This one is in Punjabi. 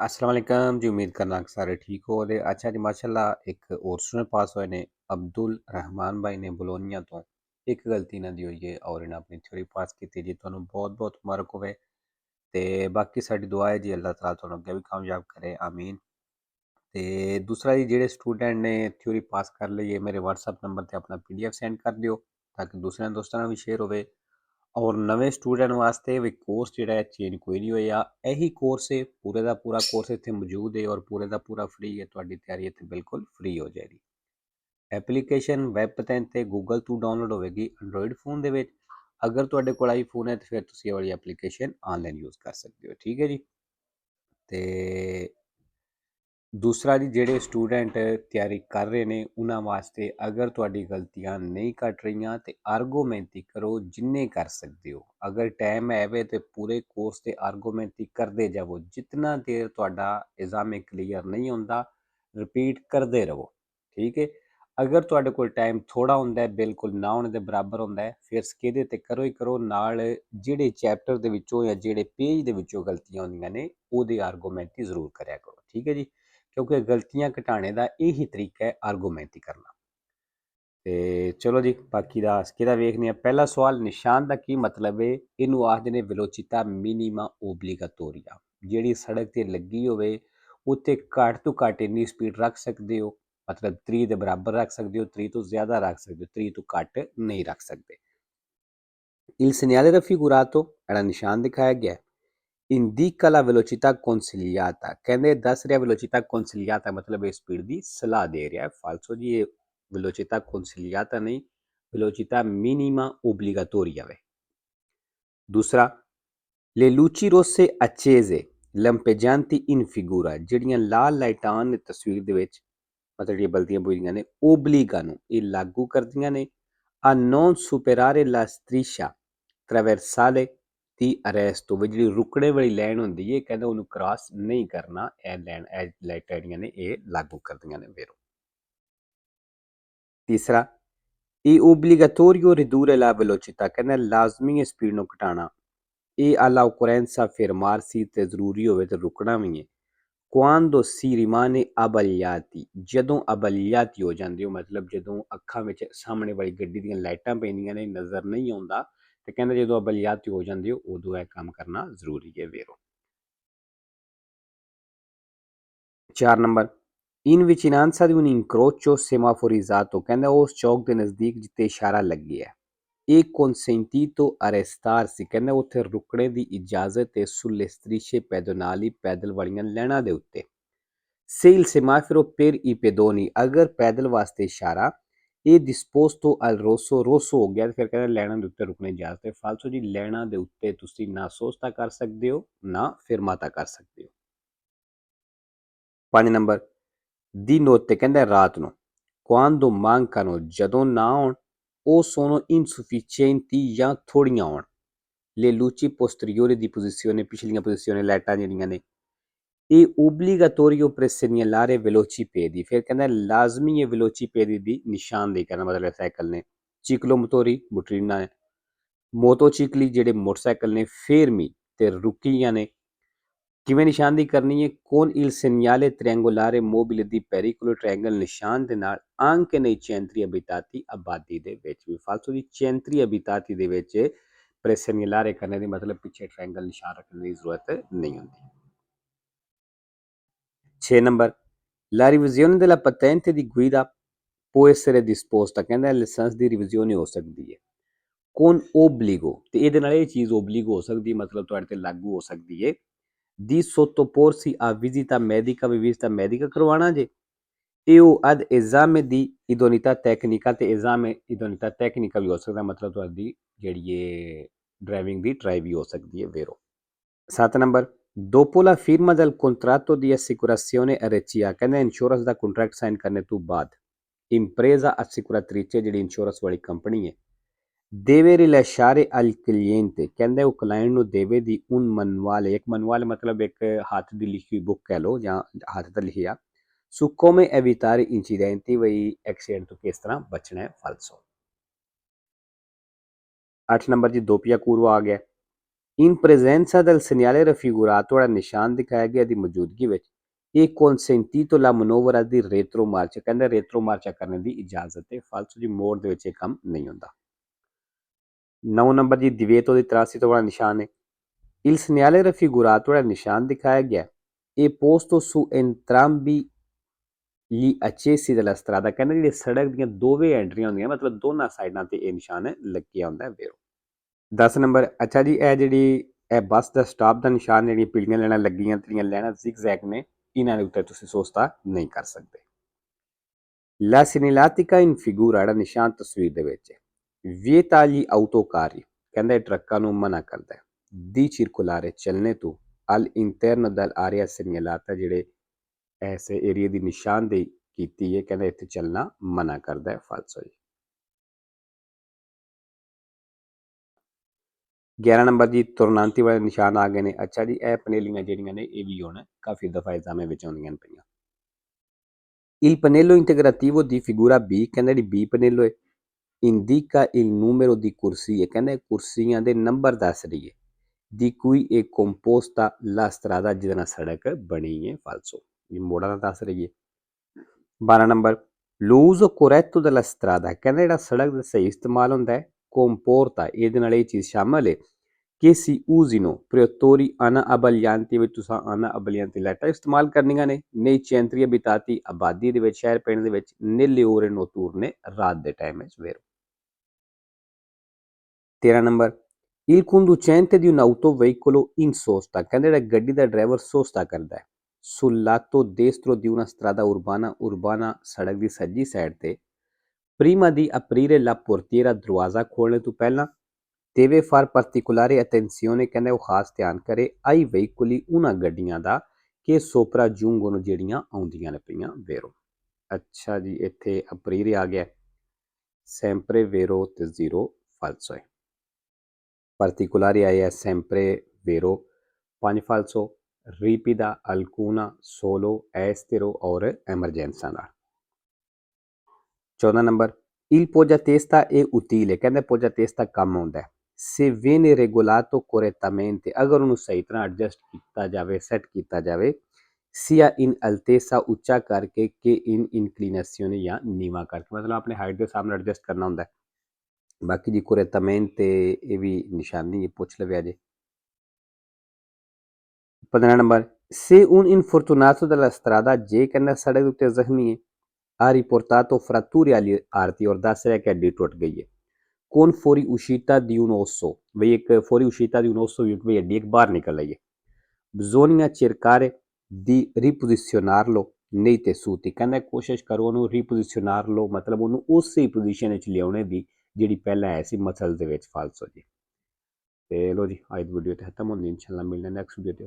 अस्सलाम वालेकुम जी। उम्मीद करना कि सारे ठीक हो। ते अच्छा जी, माशाल्लाह एक और स्टूडेंट पास होए ने अब्दुल रहमान भाई ने बलोनिया तो एक गलती इन्हां दी होई है और इन्हें अपनी थ्योरी पास की जी। तुहानूं बहुत बहुत मुबारक होवे ते बाकी साडी दुआ है जी अल्लाह ताला तुहानूं अग्गे भी कामयाब करे, आमीन। ते दूसरा जी, जेह्ड़े स्टूडेंट ने थ्योरी पास कर ਲਈ है मेरे WhatsApp नंबर ते अपना PDF सेंड कर दिओ ताकि दूसरे दोस्तां नाल भी शेयर होवे। और नਵੇਂ स्टूडेंट वास्ते भी कोर्स ਜਿਹੜਾ ਹੈ ਚੇਂਜ ਕੋਈ ਨਹੀਂ ਹੋਇਆ। ਇਹੀ ਕੋਰਸ ਹੈ, ਪੂਰੇ ਦਾ ਪੂਰਾ ਕੋਰਸ ਇੱਥੇ ਮੌਜੂਦ ਹੈ ਔਰ ਪੂਰੇ ਦਾ ਪੂਰਾ ਫ੍ਰੀ ਹੈ। ਤੁਹਾਡੀ ਤਿਆਰੀ ਇੱਥੇ ਬਿਲਕੁਲ ਫ੍ਰੀ ਹੋ ਜਾਏਗੀ। ਐਪਲੀਕੇਸ਼ਨ ਵੈਬ 'ਤੇ ਗੂਗਲ ਤੋਂ ਡਾਊਨਲੋਡ ਹੋਵੇਗੀ ਐਂਡਰੋਇਡ ਫੋਨ ਦੇ ਵਿੱਚ। ਅਗਰ ਤੁਹਾਡੇ ਕੋਲ ਆਈਫੋਨ ਹੈ ਤਾਂ ਫਿਰ ਤੁਸੀਂ ਇਹ ਵਾਲੀ ਐਪਲੀਕੇਸ਼ਨ ਆਨਲਾਈਨ ਯੂਜ਼ ਕਰ ਸਕਦੇ ਹੋ, ਠੀਕ ਹੈ ਜੀ। ਤੇ ਦੂਸਰਾ ਜੀ, ਜਿਹੜੇ ਸਟੂਡੈਂਟ ਤਿਆਰੀ ਕਰ ਰਹੇ ਨੇ ਉਹਨਾਂ ਵਾਸਤੇ ਅਗਰ ਤੁਹਾਡੀ ਗਲਤੀਆਂ ਨਹੀਂ ਕੱਟ ਰਹੀਆਂ ਤੇ ਆਰਗੂਮੈਂਟੀ ਕਰੋ ਜਿੰਨੇ ਕਰ ਸਕਦੇ ਹੋ। ਅਗਰ ਟਾਈਮ ਹੈਵੇ ਤੇ ਪੂਰੇ ਕੋਰਸ ਤੇ ਆਰਗੂਮੈਂਟੀ ਕਰਦੇ ਜਾਵੋ। ਜਿੰਨਾ ਦੇਰ ਤੁਹਾਡਾ ਐਗਜ਼ਾਮ ਕਲੀਅਰ ਨਹੀਂ ਹੁੰਦਾ ਰਿਪੀਟ ਕਰਦੇ ਰਹੋ, ਠੀਕ ਹੈ। ਅਗਰ ਤੁਹਾਡੇ ਕੋਲ ਟਾਈਮ ਥੋੜਾ ਹੁੰਦਾ, ਬਿਲਕੁਲ ਨਾ ਹੋਣ ਦੇ ਬਰਾਬਰ ਹੁੰਦਾ, ਫਿਰ ਇਹਦੇ ਤੇ ਕਰੋ ਹੀ ਕਰੋ। ਨਾਲ ਜਿਹੜੇ ਚੈਪਟਰ ਦੇ ਵਿੱਚੋਂ ਜਾਂ ਜਿਹੜੇ ਪੇਜ ਦੇ ਵਿੱਚੋਂ ਗਲਤੀਆਂ ਹੁੰਦੀਆਂ ਨੇ ਉਹਦੀ ਆਰਗੂਮੈਂਟੀ ਜ਼ਰੂਰ ਕਰਿਆ ਕਰੋ, ਠੀਕ ਹੈ ਜੀ। ਕਿਉਂਕਿ ਗਲਤੀਆਂ ਘਟਾਉਣੇ ਦਾ ਇਹੀ ਤਰੀਕਾ ਹੈ, ਆਰਗੂਮੈਂਟੀ ਕਰਨਾ। ਤੇ ਚਲੋ ਜੀ, ਬਾਕੀ ਦਾ ਕਿਹਦਾ ਵੇਖਦੇ ਹਾਂ। ਪਹਿਲਾ ਸਵਾਲ, ਨਿਸ਼ਾਨ ਦਾ ਕੀ ਮਤਲਬ ਹੈ? ਇਹਨੂੰ ਆਖਦੇ ਨੇ ਵੈਲੋਚਿਟà ਮਿਨੀਮਾ ਓਬਲੀਗਾਟੋਰੀਆ। ਜਿਹੜੀ ਸੜਕ ਤੇ ਲੱਗੀ ਹੋਵੇ ਉੱਤੇ ਘੱਟ ਤੋਂ ਘੱਟ ਇੰਨੀ ਸਪੀਡ ਰੱਖ ਸਕਦੇ ਹੋ, ਮਤਲਬ 30 ਦੇ ਬਰਾਬਰ ਰੱਖ ਸਕਦੇ ਹੋ, 30 ਤੋਂ ਜ਼ਿਆਦਾ ਰੱਖ ਸਕਦੇ ਹੋ, 30 ਤੋਂ ਘੱਟ ਨਹੀਂ ਰੱਖ ਸਕਦੇ। Il segnale raffigurato, ਜਿਹੜਾ ਨਿਸ਼ਾਨ ਦਿਖਾਇਆ ਗਿਆ, indica la velocità consigliata। ਕਹਿੰਦੇ ਦੱਸ ਰਿਹਾ velocità consigliata ਮਤਲਬ ਇਹ ਸਪੀਡ ਦੀ ਸਲਾਹ ਦੇ ਰਿਹਾ। ਫਾਲਸੋ ਜੀ, ਇਹ velocità consigliata ਨਹੀਂ, velocità minima obbligatoria ਹੈ। ਦੂਸਰਾ, le luci rosse accese lampeggianti in figura। ਜਿਹੜੀਆਂ ਲਾਲ ਲਾਈਟਾਂ ਨੇ ਤਸਵੀਰ ਦੇ ਵਿੱਚ, ਮਤਲਬ ਜਿਹੜੀਆਂ ਬਲਦੀਆਂ ਬੁਝਦੀਆਂ ਨੇ, ਓਬਲੀਗਾ ਨੂੰ ਇਹ ਲਾਗੂ ਕਰਦੀਆਂ ਨੇ। a non superare la striscia traversale the arrest ਹੋਵੇ। ਜਿਹੜੀ ਰੁਕਣੇ ਵਾਲੀ ਲਾਈਨ ਹੁੰਦੀ ਹੈ, ਕਹਿੰਦੇ ਉਹਨੂੰ ਕ੍ਰਾਸ ਨਹੀਂ ਕਰਨਾ। ਇਹ ਲਾਈਨ, ਇਹ ਲਾਈਟਾਂ ਜਿਹੜੀਆਂ ਨੇ ਇਹ ਲਾਗੂ ਕਰਦੀਆਂ ਨੇ ਵੀਰੋ। ਤੀਸਰਾ, ਇਹ obbligatorio ridurre la velocità। ਕਹਿੰਦਾ ਲਾਜ਼ਮੀ ਹੈ ਸਪੀਡ ਨੂੰ ਘਟਾਉਣਾ। ਇਹ alla occorrenza fermarsi ਤੇ ਜ਼ਰੂਰੀ ਹੋਵੇ ਤੇ ਰੁਕਣਾ ਵੀ ਹੈ। quando si rimane abbagliati, ਜਦੋਂ abbagliati ਹੋ ਜਾਂਦੇ ਹੋ, ਮਤਲਬ ਜਦੋਂ ਅੱਖਾਂ ਵਿੱਚ ਸਾਹਮਣੇ ਵਾਲੀ ਗੱਡੀ ਦੀਆਂ ਲਾਈਟਾਂ ਪੈਂਦੀਆਂ ਨੇ, ਨਜ਼ਰ ਨਹੀਂ ਆਉਂਦਾ, ਤੇ ਕਹਿੰਦੇ ਜਦੋਂ abbagliati ਹੋ ਜਾਂਦੇ ਹੋ ਉਦੋਂ ਇਹ ਕੰਮ ਕਰਨਾ ਜ਼ਰੂਰੀ ਹੈ ਵੀਰੋ। 4 number, in vicinanza di un incrocio semaforizzato। ਕਹਿੰਦਾ ਉਸ ਚੌਕ ਦੇ ਨਜ਼ਦੀਕ ਜਿੱਥੇ ਇਸ਼ਾਰਾ ਲੱਗਿਆ ਹੈ। ਇਹ consentito arrestarsi। ਕਹਿੰਦਾ ਉੱਥੇ ਰੁਕਣੇ ਦੀ ਇਜਾਜ਼ਤ ਹੈ sulle strisce pedonali, ਪੈਦਲ ਵਾਲੀਆਂ ਲਾਈਨਾਂ ਦੇ ਉੱਤੇ। se il semaforo per i pedoni, ਅਗਰ ਪੈਦਲ ਵਾਸਤੇ ਇਸ਼ਾਰਾ ਇਹ disposto al rosso, rosso ਹੋ ਗਿਆ, ਫਿਰ ਕਹਿੰਦਾ ਲਾਈਨਾਂ ਦੇ ਉੱਤੇ ਰੁਕਣੇ ਦੀ ਇਜਾਜ਼ਤ ਹੈ। ਫਾਲਤੂ ਜੀ, ਲਾਈਨਾਂ ਦੇ ਉੱਤੇ ਤੁਸੀਂ ਨਾ ਸੋਸਤਾ ਕਰ ਸਕਦੇ ਹੋ ਨਾ ਫਿਰਮਾਤਾ ਕਰ ਸਕਦੇ ਹੋ। 5 ਨੰਬਰ, ਦੀ ਨੋਤੇ, ਕਹਿੰਦਾ ਰਾਤ ਨੂੰ। quando mancano, ਜਦੋਂ ਨਾ ਆਉਣ। ਉਹ sono insufficienti, ਜਾਂ ਥੋੜੀਆਂ ਆਉਣ। le luci posteriori di posizione, ਪਿਛਲੀਆਂ ਪੋਜੀਸ਼ਨਾਂ ਲਾਈਟਾਂ ਜਿਹੜੀਆਂ ਨੇ। ਇਹ obbligatorio per segnalare velocipedi। ਫਿਰ ਕਹਿੰਦਾ ਲਾਜ਼ਮੀ ਹੈ velocipedi ਦੀ ਨਿਸ਼ਾਨਦੇਹੀ ਕਰਨਾ, ਮਤਲਬ ਸਾਈਕਲ ਨੇ। ਚਿਕਲੋਮੋਟੋਰੀ ਮੋਟਰੀਨਾ ਹੈ। ਮੋਟੋਚਿਕਲੀ ਜਿਹੜੇ ਮੋਟਰਸਾਈਕਲ ਨੇ। ਫੇਰਮੀ ਤੇ ਰੁਕੀਆਂ ਨੇ। ਕਿਵੇਂ ਨਿਸ਼ਾਨਦੇਹੀ ਕਰਨੀ ਹੈ? con il segnale triangolare mobile di pericolo, triangle ਨਿਸ਼ਾਨ ਦੇ ਨਾਲ। anche nei centri abitati, ਆਬਾਦੀ ਦੇ ਵਿੱਚ ਵੀ। ਫਾਲਤੂ ਦੀ centri abitati ਦੇ ਵਿੱਚ per segnalare ਕਰਨੇ ਦੀ ਮਤਲਬ ਪਿੱਛੇ ਟ੍ਰਾਇੰਗਲ ਨਿਸ਼ਾਨ ਰੱਖਣ ਦੀ ਜ਼ਰੂਰਤ ਨਹੀਂ ਹੁੰਦੀ। 6 number, la revisione della patente di guida può essere disposta। ਕਹਿੰਦਾ ਲਾਇਸੈਂਸ ਦੀ ਰਿਵੀਜ਼ਨ ਹੋ ਸਕਦੀ ਹੈ con obbligo, ਤੇ ਇਹਦੇ ਨਾਲ ਇਹ ਚੀਜ਼ obbligo ਹੋ ਸਕਦੀ, ਮਤਲਬ ਤੁਹਾਡੇ ਤੇ ਲਾਗੂ ਹੋ ਸਕਦੀ ਹੈ। di sottoporsi a visita medica, we visita medica ਕਰਵਾਉਣਾ ਜੇ। ਇਹ ਉਹ ad esame di idoneità tecnica, ਤੇ esame idoneità tecnica ਵੀ ਹੋ ਸਕਦਾ, ਮਤਲਬ ਤੁਹਾਡੀ ਜਿਹੜੀ ਇਹ ਡਰਾਈਵਿੰਗ ਦੀ ਟਰਾਈ ਵੀ ਹੋ ਸਕਦੀ ਹੈ ਵੀਰੋ। 7 number, dopo la firma del contratto di assicurazione RCA। ਕਹਿੰਦਾ ਇੰਸ਼ੋਰੈਂਸ ਦਾ ਕੰਟਰੈਕਟ ਸਾਈਨ ਕਰਨੇ ਤੋਂ ਬਾਅਦ impresa assicuratrice, ਜਿਹੜੀ ਇੰਸ਼ੋਰੈਂਸ ਵਾਲੀ ਕੰਪਨੀ ਹੈ, deve rilasciare al cliente, ਕਹਿੰਦੇ ਉਹ ਕਲਾਇੰਟ ਨੂੰ ਦੇਵੇ ਦੀ un manuale, ਇੱਕ manuale ਮਤਲਬ ਇੱਕ ਹੱਥ ਦੀ ਲਿਖੀ ਬੁੱਕ ਕਹਿ ਲਓ ਜਾਂ ਹੱਥ ਦਾ ਲਿਖਿਆ, su come evitare incidenti, ਵਈ ਐਕਸੀਡੈਂਟ ਤੋਂ ਕਿਸ ਤਰ੍ਹਾਂ ਬਚਣਾ ਹੈ ਫਾਲਸੋ। 8 ਨੰਬਰ ਜੀ, ਦੋਪੀਆ ਕੂਰਵਾ ਆ ਗਿਆ। In presenza del segnale raffigurato ਜਿਹੜਾ ਨਿਸ਼ਾਨ ਦਿਖਾਇਆ ਗਿਆ ਦੀ ਮੌਜੂਦਗੀ ਵਿੱਚ ਇਹ consentito la manovra di retromarcia ਕਹਿੰਦਾ retromarcia ਕਰਨ ਦੀ ਇਜਾਜ਼ਤ ਹੈ ਫਾਲਸੋ ਜੀ ਮੋੜ ਦੇ ਵਿੱਚ ਇਹ ਕੰਮ ਨਹੀਂ ਹੁੰਦਾ 9 ਨੰਬਰ ਜੀ divieto di transito ਵਾਲਾ ਨਿਸ਼ਾਨ ਹੈ il segnale raffigurato ਜਿਹੜਾ ਨਿਸ਼ਾਨ ਦਿਖਾਇਆ ਗਿਆ ਇਹ posto su entrambi gli accessi della strada ਕਹਿੰਦਾ ਜਿਹੜੀ ਸੜਕ ਦੀਆਂ ਦੋਵੇਂ ਐਂਟਰੀਆਂ ਹੁੰਦੀਆਂ ਮਤਲਬ ਦੋਨਾਂ ਸਾਈਡਾਂ ਤੇ ਇਹ ਨਿਸ਼ਾਨ ਲੱਗਿਆ ਹੁੰਦਾ ਹੈ ਵੇਰੋ 10 ਨੰਬਰ ਅੱਛਾ ਜੀ ਇਹ ਜਿਹੜੀ ਇਹ ਬੱਸ ਦਾ ਸਟਾਪ ਦਾ ਨਿਸ਼ਾਨ ਜਿਹੜੀਆਂ ਪੀਲੀਆਂ ਲੈਣਾ ਲੱਗੀਆਂ ਤੇਰੀਆਂ ਲੈਣਾ ਜ਼ਿਗਜ਼ੈਗ ਨੇ ਇਹਨਾਂ ਦੇ ਉੱਤੇ ਤੁਸੀਂ ਸੋਚਤਾ ਨਹੀਂ ਕਰ ਸਕਦੇ La segnaletica in figura ਜਿਹੜਾ ਨਿਸ਼ਾਨ ਤਸਵੀਰ ਦੇ ਵਿੱਚ ਹੈ vieta agli autocarri ਕਹਿੰਦਾ ਇਹ ਟਰੱਕਾਂ ਨੂੰ ਮਨਾ ਕਰਦਾ ਹੈ di circolare ਚੱਲਣੇ ਤੋਂ all'interno dell'area segnalata ਜਿਹੜੇ ਐਸੇ ਏਰੀਏ ਦੀ ਨਿਸ਼ਾਨਦੇਹੀ ਕੀਤੀ ਹੈ ਕਹਿੰਦਾ ਇੱਥੇ ਚੱਲਣਾ ਮਨਾ ਕਰਦਾ ਹੈ ਫਾਲਸੋ ਜੀ 11 ਨੰਬਰ ਜੀ ਤੁਰਨਾਂਤੀ ਵਾਲੇ ਨਿਸ਼ਾਨ ਆ ਗਏ ਨੇ ਅੱਛਾ ਜੀ ਇਹ ਪਨੇਲੀਆਂ ਜਿਹੜੀਆਂ ਨੇ ਇਹ ਵੀ ਹੁਣ ਕਾਫੀ ਦਫਾ ਐਗਜ਼ਾਮ ਵਿੱਚ ਆਉਂਦੀਆਂ ਪਈਆਂ Il pannello integrativo di figura B ਕਹਿੰਦਾ ਜਿਹੜੀ B ਪਨੇਲੋ ਹੈ indica il numero di corsie ਕਹਿੰਦਾ ਕੁਰਸੀਆਂ ਦੇ ਨੰਬਰ ਦੱਸ ਰਹੀ ਹੈ di cui è composta la strada ਜਿਹਦੇ ਨਾਲ ਸੜਕ ਬਣੀ ਹੈ ਫਾਲਸੋ ਇਹ ਮੋੜਾਂ ਦਾ ਦੱਸ ਰਹੀ ਹੈ 12 number l'uso corretto della strada ਕਹਿੰਦਾ ਜਿਹੜਾ ਸੜਕ ਦਾ ਸਹੀ ਇਸਤੇਮਾਲ ਹੁੰਦਾ ਹੈ comporta ਇਹਦੇ ਨਾਲ ਇਹ ਚੀਜ਼ ਸ਼ਾਮਲ ਹੈ che si usino preottori anaabbaglianti ਵਿੱਚ ਤੁਸੀਂ anaabbaglianti ਲਾਈਟਾਂ ਇਸਤੇਮਾਲ ਕਰਨੀਆਂ ਨੇ nei centri abitati ਆਬਾਦੀ ਦੇ ਵਿੱਚ ਸ਼ਹਿਰ ਪਿੰਡ ਦੇ ਵਿੱਚ nelle ore notturne ਰਾਤ ਦੇ ਟਾਈਮ ਵਿੱਚ ਵੇਰੋ 13 number il conducente di un autoveicolo in sosta ਕਹਿੰਦੇ ਜਿਹੜਾ ਗੱਡੀ ਦਾ ਡਰਾਈਵਰ ਸੋਸਤਾ ਕਰਦਾ ਹੈ sul lato destro di una strada urbana ਸੜਕ ਦੀ ਸੱਜੀ ਸਾਈਡ ਤੇ prima di aprire la portiera ਦਰਵਾਜ਼ਾ ਖੋਲ੍ਹਣ ਤੋਂ ਪਹਿਲਾਂ deve far particolare attenzione ਕਹਿੰਦਾ ਉਹ ਖਾਸ ਧਿਆਨ ਕਰੇ ai veicoli ਉਹਨਾਂ ਗੱਡੀਆਂ ਦਾ ਕਿ sopraggiungono ਜਿਹੜੀਆਂ ਆਉਂਦੀਆਂ ਨੇ ਪਈਆਂ ਵੇਰੋ ਅੱਛਾ ਜੀ ਇੱਥੇ ਅਪਰੀਰੇ ਆ ਗਿਆ sempre vero ਤੇ 0 falso ਹੈ particolare ਆਇਆ sempre vero 5 falso ripida alcuna solo estero और emergenza ਦਾ 14 ਨੰਬਰ il poggiatesta è utile ਕਹਿੰਦਾ poggiatesta ਕੰਮ ਆਉਂਦਾ ਹੈ se viene regolato correttamente ਅਗਰ ਉਹਨੂੰ ਸਹੀ ਤਰ੍ਹਾਂ ਐਡਜਸਟ ਕੀਤਾ ਜਾਵੇ ਸੈੱਟ ਕੀਤਾ ਜਾਵੇ sia in altezza ਉੱਚਾ ਕਰਕੇ ਕਿ in inclinazione ਜਾਂ ਨੀਵਾਂ ਕਰਕੇ ਮਤਲਬ ਆਪਣੇ ਹਾਈਟ ਦੇ ਹਿਸਾਬ ਨਾਲ ਐਡਜਸਟ ਕਰਨਾ ਹੁੰਦਾ ਹੈ ਬਾਕੀ ਜੀ correttamente ਇਹ ਵੀ ਨਿਸ਼ਾਨੀ ਪੁੱਛ ਲਵਿਆ ਜੀ 15 number se un infortunato della strada ਜੇ ਕਹਿੰਦਾ ਸੜਕ ਉੱਤੇ ਜ਼ਖਮੀ ਹੈ ha riportato fratture agli arti और ਦੱਸ ਰਿਹਾ ਕਿ ਹੱਡੀ ਟੁੱਟ ਗਈ ਹੈ con fuoriuscita di un osso ਬਈ ਇੱਕ fuoriuscita di un osso ਵੀ ਬਈ ਹੱਡੀ ਇੱਕ ਬਾਹਰ ਨਿਕਲ ਆਈ ਹੈ bisogna cercare di riposizionarlo nei tessuti ਕਹਿੰਦਾ ਕੋਸ਼ਿਸ਼ ਕਰੋ ਉਹਨੂੰ ਰਿਪੋਜੀਸ਼ਨਰ ਮਤਲਬ ਉਹਨੂੰ ਉਸੇ ਪੋਜੀਸ਼ਨ ਵਿੱਚ ਲਿਆਉਣੇ ਦੀ ਜਿਹੜੀ ਪਹਿਲਾਂ ਆਇਆ ਸੀ ਮਸਲ ਦੇ ਵਿੱਚ ਫਾਲਸੋ ਜੀ ਤੇ ਲੋ ਜੀ ਅੱਜ ਵੀਡੀਓ ਤੇ ਖਤਮ ਹੁੰਦੀ ਇਨਸ਼ਾਅੱਲਾ ਮਿਲਣਾ ਨੈਕਸਟ ਵੀਡੀਓ ਤੇ